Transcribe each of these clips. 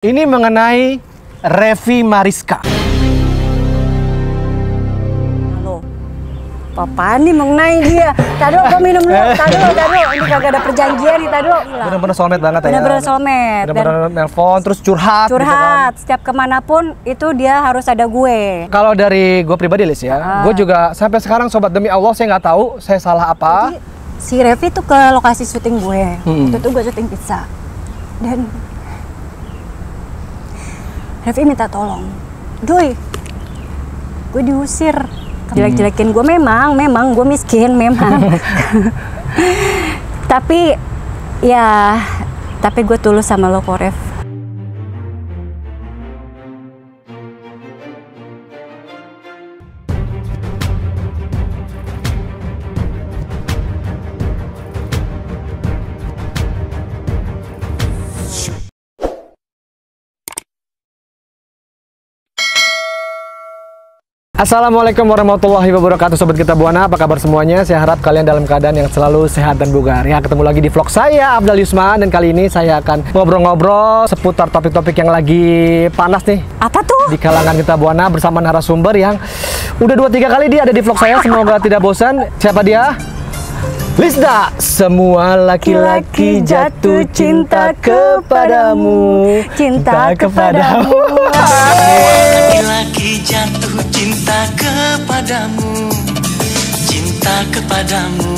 Ini mengenai Revi Mariska. Halo, Papa nih mengenai dia. Tado, gue minum dulu. Tado. Ini kagak ada perjanjian nih, Tado. Bener-bener soulmate banget ya. Bener-bener soulmate. Bener-bener nelpon, terus curhat. Curhat, gitu kan. setiap kemanapun itu dia harus ada gue. Kalau dari gue pribadi, Lis ya, gue juga sampai sekarang sobat demi Allah saya nggak tahu saya salah apa. Jadi, si Revi tuh ke lokasi syuting gue. Waktu itu gue syuting pizza. Dan Revi minta tolong, Doi, gue diusir, jelek-jelekin gue memang gue miskin memang, tapi gue tulus sama lo kok, Rev. Assalamualaikum warahmatullahi wabarakatuh sobat kita Buana, apa kabar semuanya? Saya harap kalian dalam keadaan yang selalu sehat dan bugar. Ya, ketemu lagi di vlog saya Afdal Yusman, dan kali ini saya akan ngobrol-ngobrol seputar topik-topik yang lagi panas nih. Apa tuh? Di kalangan kita Buana bersama narasumber yang udah 2-3 kali dia ada di vlog saya. Semoga tidak bosan. Siapa dia? Lisda. Semua laki-laki jatuh cinta kepadamu, cinta kepadamu. Laki-laki jatuh cinta kepadamu, cinta kepadamu.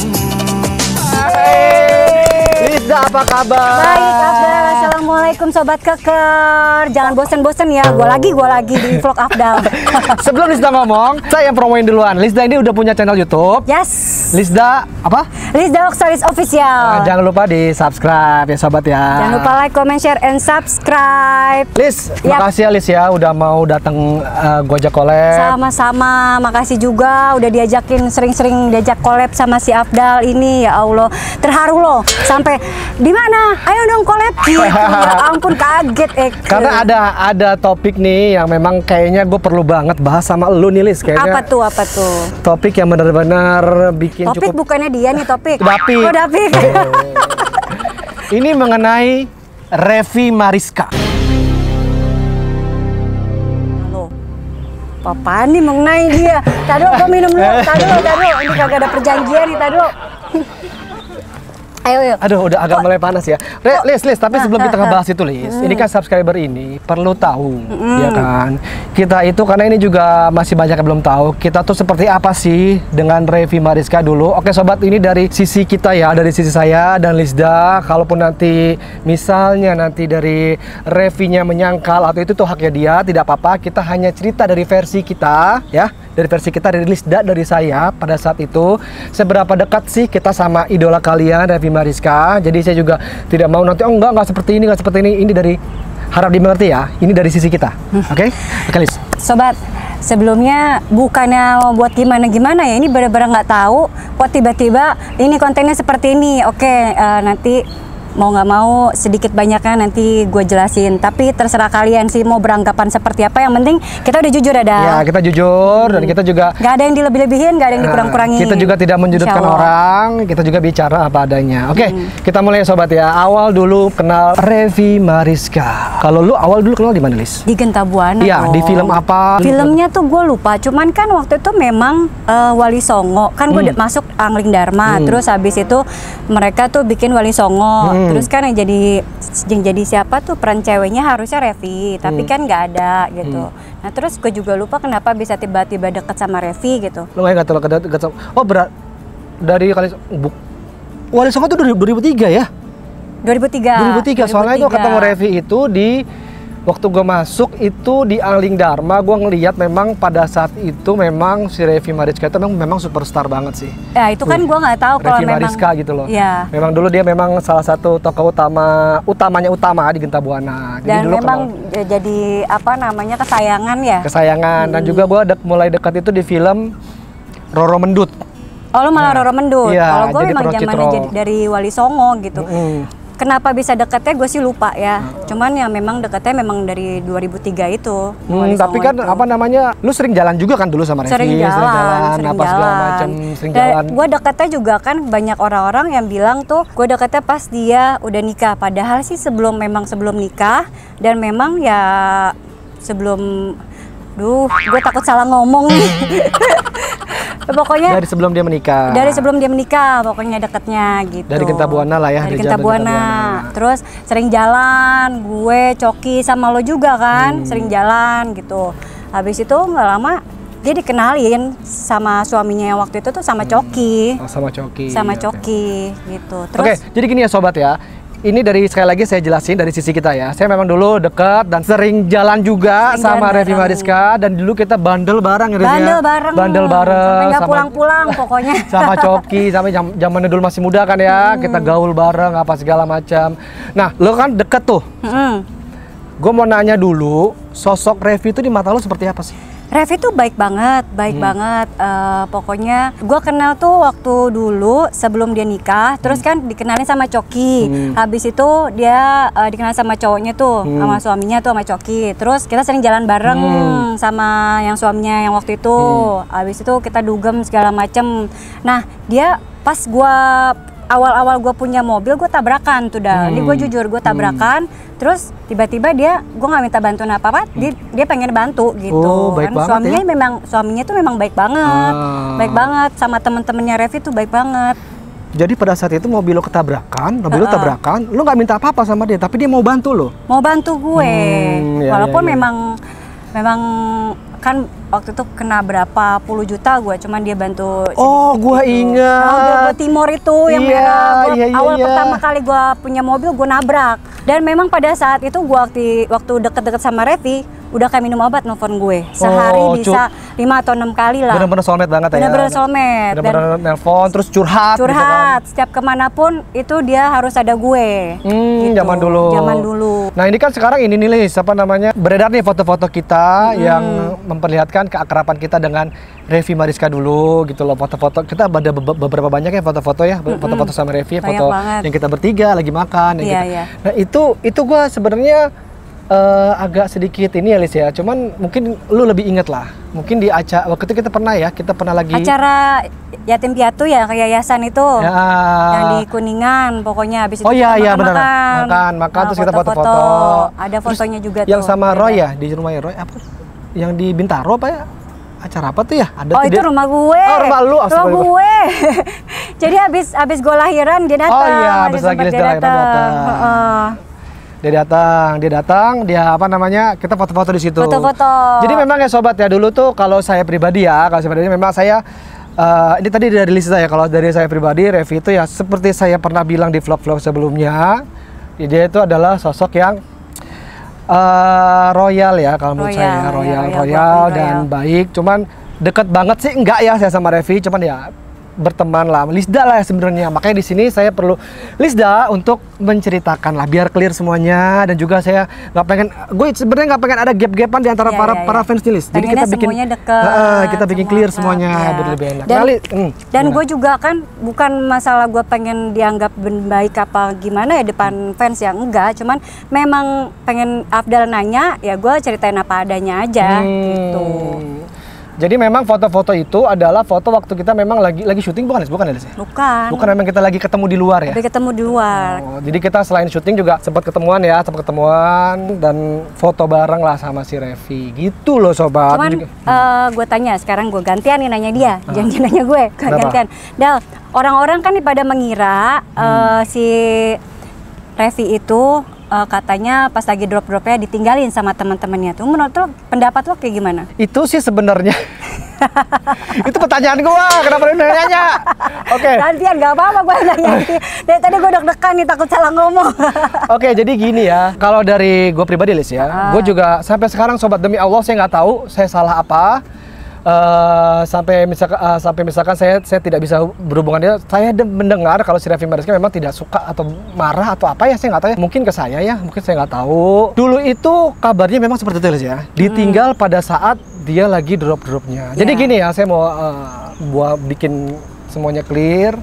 Lisda, apa kabar? Baik, Afdal. Assalamualaikum sobat keker. Jangan bosen-bosen ya, gue lagi di vlog Afdal. Sebelum Lisda ngomong, saya yang promoin duluan. Lisda ini udah punya channel YouTube. Yes. Lisda apa? Lisda Oksaris Official. Jangan lupa di subscribe ya sobat ya. Jangan lupa like, comment, share, and subscribe. Lis, makasih ya Lis ya udah mau datang gua ajak collab. Sama-sama, makasih juga udah diajakin sering-sering diajak collab sama si Afdal ini. Ya Allah, terharu loh. Sampai di mana? Ayo dong collab gitu. Ya ampun, kaget. Karena ada topik nih yang memang kayaknya gue perlu banget bahas sama lu nih Lis kayaknya. Apa tuh? Topik yang benar-benar bikin Topik cukup. bukannya dia nih topik. Dapik. Oh, Dapik. Ini mengenai Revi Mariska. Halo, Papa nih mengenai dia. Tado, gue minum dulu. Tado. Ini kagak ada perjanjian nih, Tado. Ayo. Aduh, udah agak mulai panas ya. Lis, tapi sebelum kita ngebahas itu Lis, ini kan subscriber ini perlu tahu, ya kan? Kita itu karena ini juga masih banyak yang belum tahu, kita tuh seperti apa sih dengan Revi Mariska dulu. Oke sobat, ini dari sisi kita ya, dari sisi saya dan Lisda. Kalaupun nanti misalnya nanti dari Revinya menyangkal atau itu tuh haknya dia, tidak apa-apa. Kita hanya cerita dari versi kita ya. Dari versi kita, dari Lisda, dari saya pada saat itu seberapa dekat sih kita sama idola kalian Revi Mariska. Jadi saya juga tidak mau nanti enggak seperti ini, ini dari harap dimengerti ya, ini dari sisi kita. Oke, Lis. Sobat, sebelumnya bukannya mau buat gimana ya, ini benar-benar nggak tahu kok tiba-tiba ini kontennya seperti ini. Oke, nanti mau nggak mau sedikit banyaknya nanti gue jelasin, tapi terserah kalian sih mau beranggapan seperti apa. Yang penting kita udah jujur ada. Ya, kita jujur dan kita juga nggak ada yang dilebih-lebihin, nggak ada yang dikurang-kurangin. Kita juga tidak menyudutkan orang, kita juga bicara apa adanya. Oke, kita mulai sobat ya. Awal dulu kenal Revi Mariska. Kalau lu awal dulu kenal di mana, Lis? Di Genta Buana. Iya, di film apa? Filmnya tuh gue lupa, cuman kan waktu itu memang Wali Songo. Kan gue masuk Angling Dharma, terus habis itu mereka tuh bikin Wali Songo. Terus kan yang jadi siapa tuh peran ceweknya harusnya Revi, tapi kan nggak ada gitu. Nah terus gue juga lupa kenapa bisa tiba-tiba deket sama Revi gitu. Lu nggak tahu deket sama? Oh dari kali Wali Songo tuh 2003 ya? 2003. Soalnya itu ketemu Revi itu di waktu gue masuk itu di Angling Dharma, gue ngelihat memang pada saat itu memang si Revi Mariska itu memang superstar banget sih. Ya itu kan gue nggak tahu kalau Revi memang Mariska gitu loh. Ya. Memang dulu dia memang salah satu tokoh utama di Genta Buana. Dan dulu memang jadi apa namanya kesayangan ya. Kesayangan dan juga gue mulai dekat itu di film Roro Mendut. Oh lu malah Roro Mendut. Iya, kalau gue memang zamannya dari Wali Songo gitu. kenapa bisa deketnya gue sih lupa ya. Cuman ya memang deketnya memang dari 2003 itu. Tapi kan apa namanya, lu sering jalan juga kan dulu sama Revi? Sering jalan, apa segala macam, sering dan jalan. gue deketnya juga kan banyak orang-orang yang bilang tuh gue deketnya pas dia udah nikah. Padahal sih sebelum nikah, dan memang ya sebelum, gue takut salah ngomong nih. Pokoknya dari sebelum dia menikah. Dari sebelum dia menikah, pokoknya deketnya gitu. Dari Genta Buana lah ya. Dari Genta Buana. Terus sering jalan, gue Coki sama lo juga kan, sering jalan gitu. Habis itu nggak lama dia dikenalin sama suaminya yang waktu itu tuh sama Coki. Oh, sama Coki. Sama Coki gitu. Terus Oke, jadi gini ya sobat ya. Ini dari sekali lagi saya jelasin dari sisi kita ya. Saya memang dulu dekat dan sering jalan juga sama Revi Mariska, dan dulu kita bandel bareng ya. Bandel bareng. Sampai nggak pulang-pulang pokoknya. Sama Coki, sampai zamannya dulu masih muda kan ya. Kita gaul bareng apa segala macam. Nah, lo kan deket tuh. Gue mau nanya dulu, sosok Revi itu di mata lo seperti apa sih? Revi tuh baik banget. Pokoknya gue kenal tuh waktu dulu sebelum dia nikah, terus kan dikenalin sama Coki. Habis itu dia dikenal sama cowoknya tuh, sama suaminya tuh, sama Coki. Terus kita sering jalan bareng sama yang suaminya yang waktu itu. Habis itu kita dugem segala macem. Nah, dia pas awal-awal gue punya mobil, gue tabrakan tuh dah. Ini gue jujur, gue tabrakan. Terus tiba-tiba gue nggak minta bantuan apa-apa, dia pengen bantu gitu. Oh, baik kan banget suaminya tuh memang baik banget, baik banget sama temen-temennya Revi tuh baik banget. Jadi pada saat itu mobil lo tabrakan, lo nggak minta apa-apa sama dia, tapi dia mau bantu lo. Mau bantu gue, walaupun memang kan waktu itu kena berapa puluh juta gue, cuman dia bantu. Oh, gue ingat. Mobil Timor itu yang merah. Awal pertama kali gue punya mobil, gue nabrak. Dan memang pada saat itu gue waktu deket-deket sama Revi, udah kayak minum obat nelfon gue. Sehari bisa 5 atau 6 kali lah. Bener-bener soulmate banget ya. Bener-bener soulmate. Bener-bener nelfon, terus curhat. Gitu kan. Setiap kemanapun itu dia harus ada gue. Gitu. Zaman dulu. Nah, ini kan sekarang ini nih Lis, apa namanya, beredar nih foto-foto kita yang memperlihatkan keakraban kita dengan Revi Mariska dulu gitu loh. Foto-foto kita ada beberapa banyak ya foto-foto ya, foto-foto sama Revi, foto yang kita bertiga lagi makan. Iya. Nah, itu gue sebenarnya agak sedikit ini ya Lis ya, cuman mungkin lu lebih inget lah. Mungkin di acara waktu itu kita pernah lagi acara yatim piatu ya, ke yayasan itu ya, yang di Kuningan pokoknya. Habis itu benar makan terus kita foto-foto. Ada fotonya terus juga yang tuh sama Roy ya, di rumahnya Roy apa yang di Bintaro apa ya, acara apa tuh ya? Ada itu rumah gue. Rumah lu. Rumah gue. Jadi habis gue lahiran dia datang. Oh iya, habis lagi dia datang. Dia datang, dia apa namanya, kita foto-foto di situ. Foto-foto. Jadi memang ya sobat ya, dulu tuh kalau saya pribadi memang saya ini tadi dari list saya, kalau dari saya pribadi Revi itu ya seperti saya pernah bilang di vlog-vlog sebelumnya, dia itu adalah sosok yang royal ya kalau menurut saya, royal dan baik. Cuman deket banget sih enggak ya saya sama Revi, cuman ya berteman lah, Lisda lah ya sebenarnya. Makanya di sini saya perlu Lisda untuk menceritakan lah biar clear semuanya, dan juga saya gue sebenarnya nggak pengen ada gap-gapan di antara para fans nih, Lis. Jadi kita bikin kita bikin clear semuanya biar lebih enak. Dan gue juga kan bukan masalah gue pengen dianggap baik apa gimana ya depan fans ya, enggak, cuman memang pengen Afdal nanya ya gue ceritain apa adanya aja gitu. Jadi memang foto-foto itu adalah foto waktu kita memang lagi syuting, bukan ya? Bukan, memang kita lagi ketemu di luar ya? Ketemu di luar. Oh, jadi kita selain syuting juga sempat ketemuan dan foto bareng lah sama si Revi. Gitu loh sobat. Cuman gue tanya, sekarang gue gantian nih nanya dia, jangan nanya gue, gantian. Dal, orang-orang kan pada mengira si Revi itu katanya pas lagi drop-dropnya ditinggalin sama teman-temannya tuh. Menurut lo, pendapat lo kayak gimana? Itu sih sebenarnya itu pertanyaan gua, kenapa lu nanya? Oke. Gantian, gak apa-apa gua nanya. Dari tadi gua deg-degan nih, takut salah ngomong. Oke, jadi gini ya. Kalau dari gua pribadi Lis ya, gua juga sampai sekarang sobat, demi Allah saya nggak tahu saya salah apa. Sampai misalkan saya tidak bisa berhubungan dia. Saya mendengar kalau si Revi Mariska memang tidak suka atau marah atau apa ya, saya nggak tahu ya. Mungkin ke saya ya, mungkin saya nggak tahu. Dulu itu kabarnya memang seperti itu ya. Ditinggal pada saat dia lagi drop-dropnya. Jadi gini ya, saya mau bikin semuanya clear.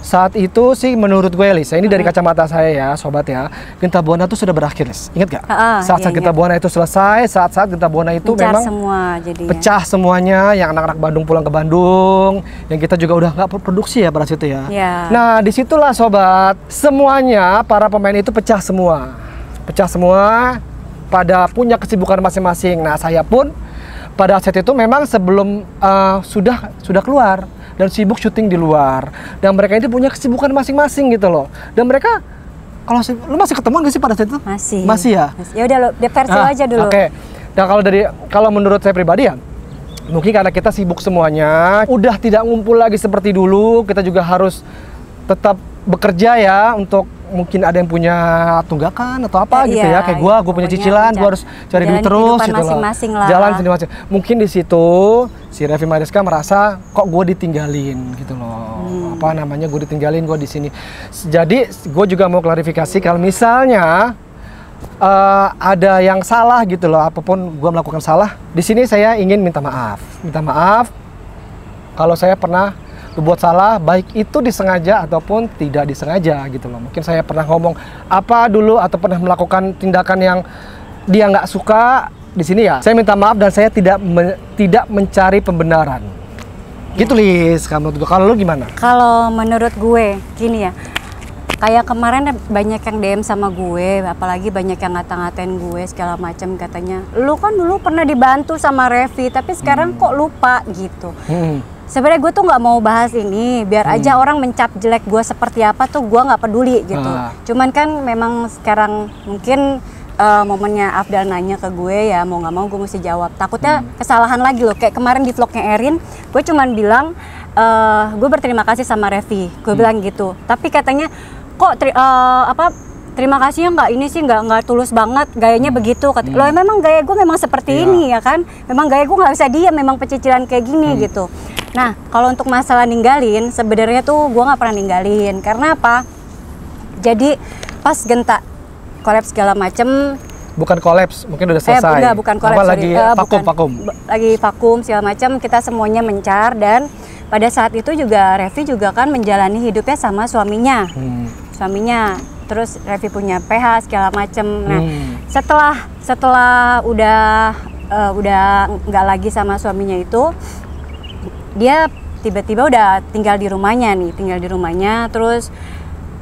Saat itu sih menurut gue, Lis, ini dari kacamata saya ya, sobat ya, Genta Buana itu sudah berakhir, Lis. Ingat gak? Saat-saat Genta Buana itu selesai, saat-saat Genta Buana itu Mencar memang semua jadinya. pecah semuanya, yang anak-anak Bandung pulang ke Bandung, yang kita juga udah nggak produksi ya pada situ ya. Nah, disitulah sobat, semuanya para pemain itu pecah semua, pada punya kesibukan masing-masing. Nah, saya pun pada saat itu memang sebelum sudah keluar dan sibuk syuting di luar, dan mereka ini punya kesibukan masing-masing gitu loh. Dan mereka, kalau lu masih ketemu nggak sih pada saat itu? Masih ya. Ya udah lo versi aja dulu. Oke. Nah, kalau menurut saya pribadi ya, mungkin karena kita sibuk semuanya, udah tidak ngumpul lagi seperti dulu. Kita juga harus tetap bekerja ya, untuk mungkin ada yang punya tunggakan atau apa gitu ya, kayak gue punya cicilan, gue harus cari duit terus gitu loh. Jalan masing-masing. Mungkin di situ si Revi Mariska merasa kok gue ditinggalin gitu loh. Apa namanya, gue ditinggalin, gue di sini. Jadi gue juga mau klarifikasi kalau misalnya ada yang salah gitu loh, apapun gue melakukan salah, di sini saya ingin minta maaf kalau saya pernah berbuat salah, baik itu disengaja ataupun tidak disengaja gitu loh. Mungkin saya pernah ngomong apa dulu atau pernah melakukan tindakan yang dia nggak suka. Di sini ya, saya minta maaf dan saya tidak mencari pembenaran. Gitu, Lis. Kalau lu gimana? Kalau menurut gue gini ya, kayak kemarin banyak yang DM sama gue, apalagi banyak yang ngata-ngatain gue segala macam, katanya lu kan dulu pernah dibantu sama Revi tapi sekarang kok lupa gitu. Sebenarnya gue tuh nggak mau bahas ini, biar aja orang mencap jelek gue seperti apa tuh gue nggak peduli gitu. Cuman kan memang sekarang mungkin momennya Afdal nanya ke gue ya, mau nggak mau gue mesti jawab. Takutnya kesalahan lagi loh, kayak kemarin di vlognya Erin, gue cuman bilang gue berterima kasih sama Revi, gue bilang gitu. Tapi katanya kok terima kasihnya nggak ini sih, nggak tulus banget, gayanya begitu. Loh memang gaya gue memang seperti ini ya kan, memang gaya gue nggak bisa diam, memang pecicilan kayak gini gitu. Nah, kalau untuk masalah ninggalin, sebenarnya tuh gue nggak pernah ninggalin. Karena apa? Jadi pas Genta kolaps segala macem. Bukan kolaps, mungkin udah selesai. Enggak, bukan kolaps. Lagi vakum. Lagi vakum segala macam, kita semuanya mencar. Dan pada saat itu juga Revi juga kan menjalani hidupnya sama suaminya. Suaminya. Terus Revi punya PH segala macem. Nah, setelah udah nggak lagi sama suaminya itu, dia tiba-tiba udah tinggal di rumahnya, terus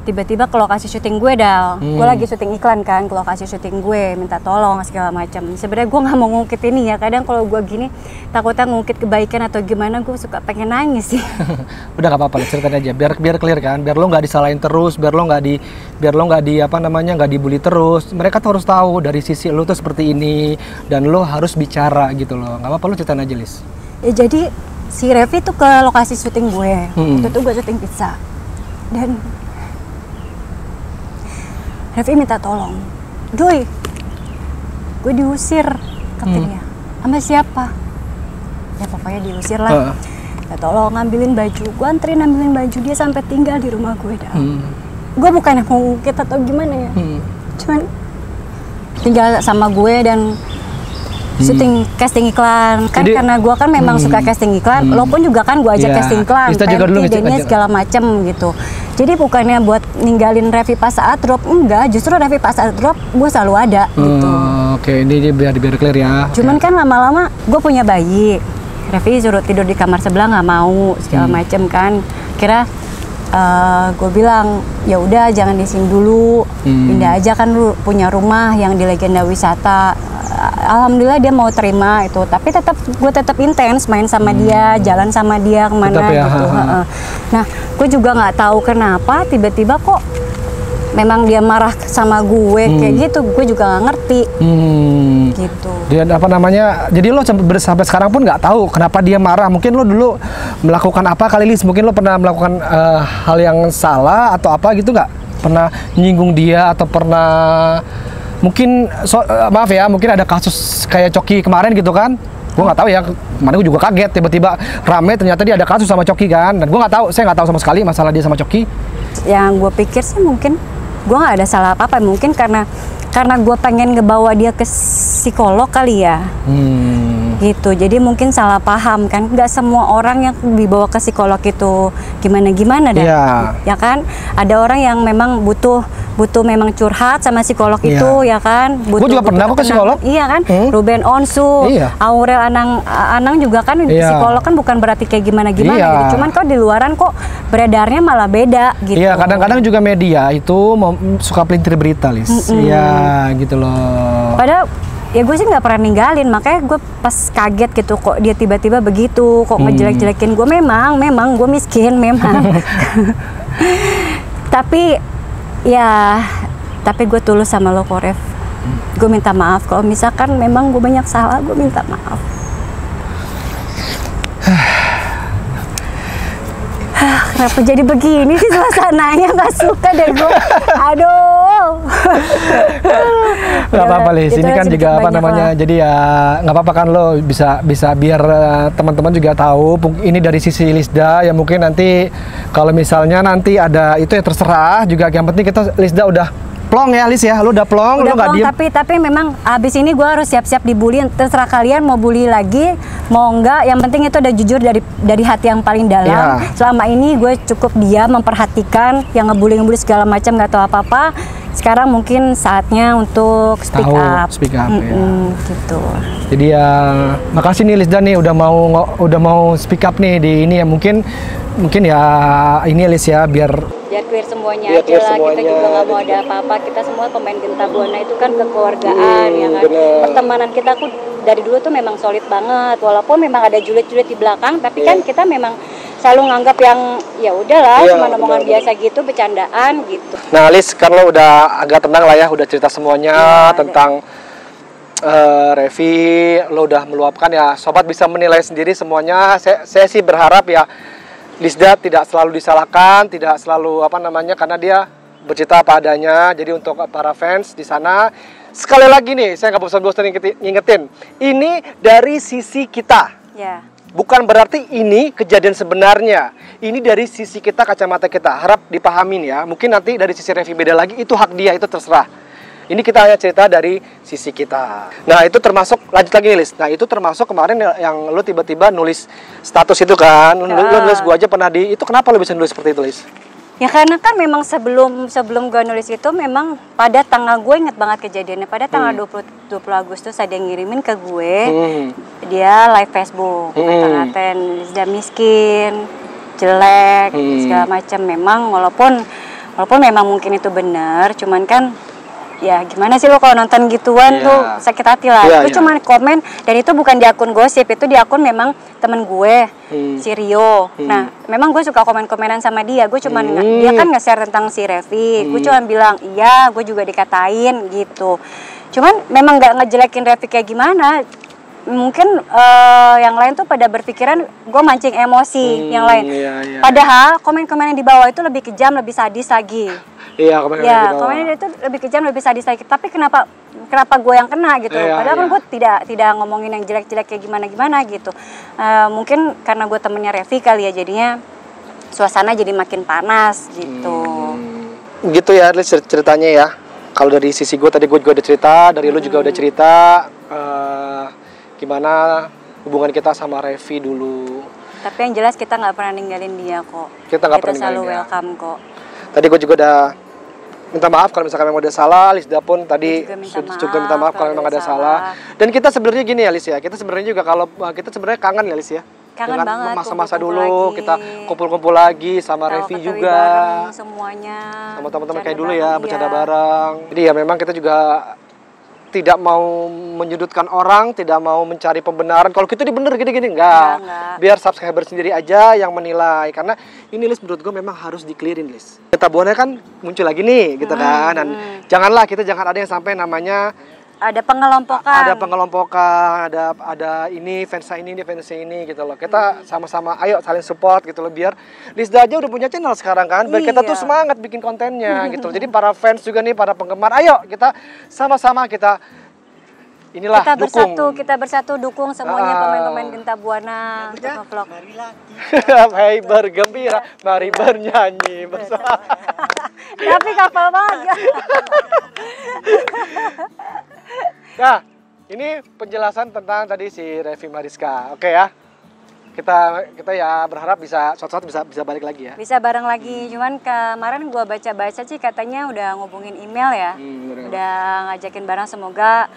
tiba-tiba ke lokasi syuting gue, Dal. Gue lagi syuting iklan kan, ke lokasi syuting gue, minta tolong segala macam. Sebenarnya gue nggak mau ngungkit ini ya, kadang kalau gue gini takutnya ngungkit kebaikan atau gimana, gue suka pengen nangis sih. Udah nggak apa-apa, ceritain aja, biar clear kan, biar lo nggak disalahin terus, biar lo nggak dibully terus. Mereka tuh harus tahu dari sisi lo tuh seperti ini, dan lo harus bicara gitu loh. Nggak apa-apa, lo ceritain aja, Lis. Ya jadi si Revi tuh ke lokasi syuting gue, waktu itu gue syuting pizza, dan Revi minta tolong, Doi, gue diusir, katanya. Sama siapa? Ya pokoknya diusir lah. Ya tolong ngambilin baju, gue anterin ngambilin baju, dia sampai tinggal di rumah gue. Gue bukan yang mau ngungkit atau gimana ya, cuman tinggal sama gue dan syuting casting iklan kan. Jadi, karena gue kan memang suka casting iklan, lo pun juga kan gue ajak casting iklan, pengen segala macem gitu. Jadi bukannya buat ninggalin Revi pas saat drop, enggak, justru Revi pas saat drop gue selalu ada gitu. Oke, ini biar clear ya. Cuman kan lama-lama gue punya bayi, Revi suruh tidur di kamar sebelah nggak mau segala macem kan. Kira gue bilang ya udah jangan di sini dulu, pindah aja, kan lu punya rumah yang di Legenda Wisata. Alhamdulillah dia mau terima itu, tapi gue tetap intens main sama dia, jalan sama dia kemana ya, gitu. Nah, gue juga nggak tahu kenapa tiba-tiba kok memang dia marah sama gue kayak gitu, gue juga nggak ngerti. Gitu. Dan apa namanya? Jadi lo sampai sekarang pun nggak tahu kenapa dia marah. Mungkin lo dulu melakukan apa kali, Lis? Mungkin lo pernah melakukan hal yang salah atau apa gitu nggak? Pernah nyinggung dia atau pernah mungkin maaf ya, mungkin ada kasus kayak Coki kemarin gitu kan? Gue nggak tahu ya, kemarin gue juga kaget tiba-tiba rame ternyata dia ada kasus sama Coki kan, dan saya nggak tahu sama sekali masalah dia sama Coki. Yang gue pikir sih mungkin gue nggak ada salah apa-apa, mungkin karena gue pengen ngebawa dia ke psikolog kali ya. gitu. Jadi mungkin salah paham kan, nggak semua orang yang dibawa ke psikolog itu gimana dah. Ya kan, ada orang yang memang butuh memang curhat sama psikolog itu ya kan. Gue juga pernah kok ke psikolog. Iya kan, Ruben Onsu, Aurel Anang juga kan psikolog kan bukan berarti kayak gimana gitu. Cuman kok di luaran kok beredarnya malah beda gitu. Iya, kadang-kadang juga media itu suka pelintir berita, Lis. Iya, gitu loh. Padahal ya gue sih nggak pernah ninggalin, makanya gue pas kaget gitu kok dia tiba-tiba begitu, kok ngejelek-jelekin gue. Memang gue miskin memang. Tapi gue tulus sama lo kok, Rev. Gue minta maaf kalau misalkan memang gue banyak salah, gue minta maaf. Kenapa jadi begini sih suasananya? Gak suka deh gue. Aduh. Gak apa-apa, Lis. Ini kan juga apa namanya, jadi ya nggak apa-apa kan lo bisa biar teman-teman juga tahu ini dari sisi Lisda. Ya mungkin nanti kalau misalnya nanti ada itu ya terserah juga. Yang penting kita Lisda udah plong ya, Lis ya, lu udah plong, lu nggak diem. Tapi memang abis ini gue harus siap-siap dibully. Terserah kalian mau bully lagi, mau enggak. Yang penting itu udah jujur dari hati yang paling dalam. Selama ini gue cukup diam, memperhatikan yang ngebully segala macam, nggak tahu apa-apa. Sekarang mungkin saatnya untuk speak up ya. Gitu. Jadi ya makasih nih Lisda nih udah mau speak up nih di ini ya, mungkin ya ini Lis ya biar clear semuanya aja lah. Kita juga nggak mau ada apa-apa. Kita semua pemain Genta Buana itu kan kekeluargaan ya kan. Pertemanan kita aku dari dulu tuh memang solid banget. Walaupun memang ada julid-julid di belakang, tapi kan kita memang selalu nganggap yang ya udahlah cuma omongan biasa gitu, bercandaan gitu. Nah, Lis, kan lo udah agak tenang lah ya, udah cerita semuanya tentang Revi, lo udah meluapkan ya. Sobat bisa menilai sendiri semuanya. Saya sih berharap ya Lisda tidak selalu disalahkan, tidak selalu apa namanya, karena dia bercerita apa adanya. Jadi untuk para fans di sana, sekali lagi nih, saya nggak bosan-bosan ngingetin, ini dari sisi kita. Bukan berarti ini kejadian sebenarnya. Ini dari sisi kita, kacamata kita. Harap dipahamin ya. Mungkin nanti dari sisi Revi beda lagi, itu hak dia, itu terserah. Ini kita hanya cerita dari sisi kita. Nah itu termasuk, lanjut lagi nih Lis. Nah itu termasuk kemarin yang lu tiba-tiba nulis status itu kan. Lu nulis, gua aja pernah itu kenapa lu bisa nulis seperti itu, Lis? Ya karena kan memang sebelum gue nulis itu memang pada tanggal, gue inget banget kejadiannya, pada tanggal 20 Agustus ada yang ngirimin ke gue, dia live Facebook, ngatain Lisda miskin, jelek, segala macam. Memang walaupun memang mungkin itu benar, cuman kan ya gimana sih lo kalau nonton gituan tuh sakit hati lah. Gue cuma komen, dan itu bukan di akun gosip, itu di akun memang temen gue, si Rio. Nah memang gue suka komen-komenan sama dia. Gue cuma dia kan nge-share tentang si Revi. Gue cuma bilang iya, gue juga dikatain gitu. Cuman memang nggak ngejelekin Revi kayak gimana. Mungkin yang lain tuh pada berpikiran gue mancing emosi yang lain. Padahal komen-komen yang di bawah itu lebih kejam, lebih sadis lagi. Komen itu lebih kejam, lebih sadis lagi. Tapi kenapa gue yang kena gitu? Padahal kan gue tidak ngomongin yang jelek-jelek kayak gimana gitu. Mungkin karena gue temennya Revi kali ya, jadinya suasana jadi makin panas gitu. Gitu ya, Liz, ceritanya ya. Kalau dari sisi gue tadi gue juga udah cerita, dari lu juga udah cerita gimana hubungan kita sama Revi dulu. Tapi yang jelas kita nggak pernah ninggalin dia kok. Kita selalu welcome kok. Tadi gue juga udah minta maaf kalau misalkan memang ada salah. Lisda pun tadi juga minta maaf kalau memang ada salah. Dan kita sebenarnya gini ya, Lis ya. Kita sebenarnya juga kalau kita sebenarnya kangen ya, Lis ya. Kangen banget masa-masa dulu lagi. Kita kumpul-kumpul lagi sama Revi juga. Semuanya. Sama teman-teman kayak dulu ya, bercanda bareng. Jadi ya memang kita juga tidak mau menyudutkan orang, tidak mau mencari pembenaran. Kalau kita dibener gini-gini enggak. Biar subscriber sendiri aja yang menilai. Karena ini Lis menurut gue memang harus di-clearin, Lis. Genta Buana kan muncul lagi nih gitu kan. Dan jangan ada yang sampai namanya ada pengelompokan, ada ini fansnya ini gitu loh. Kita sama-sama ayo saling support gitu loh, biar Lisda aja udah punya channel sekarang kan, biar kita tuh semangat bikin kontennya gitu. Jadi para fans juga nih, para penggemar, ayo kita sama-sama kita bersatu dukung semuanya pemain-pemain Genta Buana untuk nge-vlog. Hai bergembira, mari bernyanyi bersama. Tapi kapal banget. Nah, Ini penjelasan tentang tadi si Revi Mariska. Oke ya. Kita ya berharap bisa suatu saat bisa balik lagi ya. Bisa bareng lagi. Cuman kemarin gua baca-baca sih katanya udah ngubungin email ya. Udah ngajakin bareng, semoga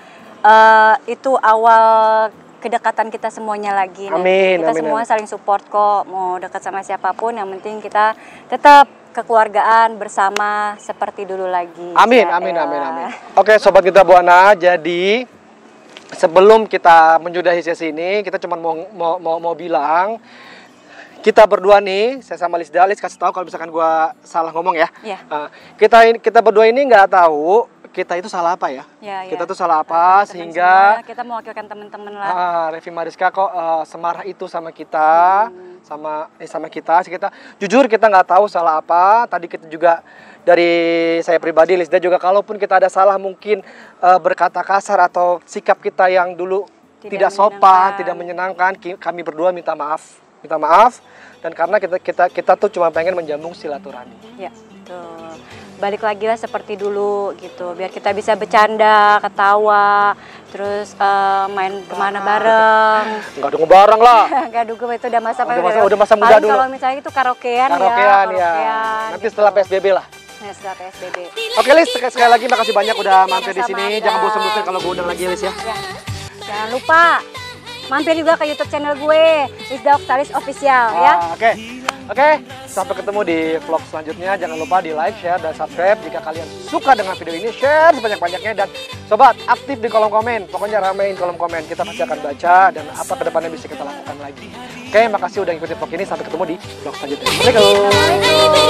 itu awal kedekatan kita semuanya lagi. Amin. Kita semua saling support kok. Mau dekat sama siapapun, yang penting kita tetap kekeluargaan bersama seperti dulu lagi. Amin. Oke, sobat kita Buana, jadi sebelum kita menyudahi sesi ini, kita cuma mau bilang kita berdua nih, saya sama Lisda, Lis kasih tahu kalau misalkan gua salah ngomong ya. Iya. Kita berdua ini nggak tahu kita itu salah apa ya. Kita tuh salah apa sehingga kita mewakilkan teman-teman lah. Revi Mariska kok semarah itu sama kita, sama kita. Jujur kita nggak tahu salah apa. Tadi kita juga dari saya pribadi, Lisda juga, kalaupun kita ada salah mungkin berkata kasar atau sikap kita yang dulu tidak sopan, tidak menyenangkan, kami berdua minta maaf. Dan karena kita tuh cuma pengen menjambung silaturahmi. Ya, betul. Balik lagi lah seperti dulu gitu, biar kita bisa bercanda, ketawa, terus main kemana bareng. Enggak dong bareng lah. Enggak dulu, itu udah masa muda dulu. Kalau misalnya itu karaokean ya. Nanti setelah PSBB lah. Ya, setelah PSBB. Oke Lis, sekali lagi makasih banyak udah mampir di sini. Jangan bosan-bosan kalau gue undang lagi Lis ya. Jangan lupa mampir juga ke YouTube channel gue, Lisda Oktaris Official ya. Oke, sampai ketemu di vlog selanjutnya. Jangan lupa di like, share, dan subscribe. Jika kalian suka dengan video ini, share sebanyak-banyaknya. Dan sobat, aktif di kolom komen. Pokoknya ramein kolom komen. Kita pasti akan baca dan apa kedepannya bisa kita lakukan lagi. Oke, makasih udah ngikutin vlog ini. Sampai ketemu di vlog selanjutnya. Assalamualaikum.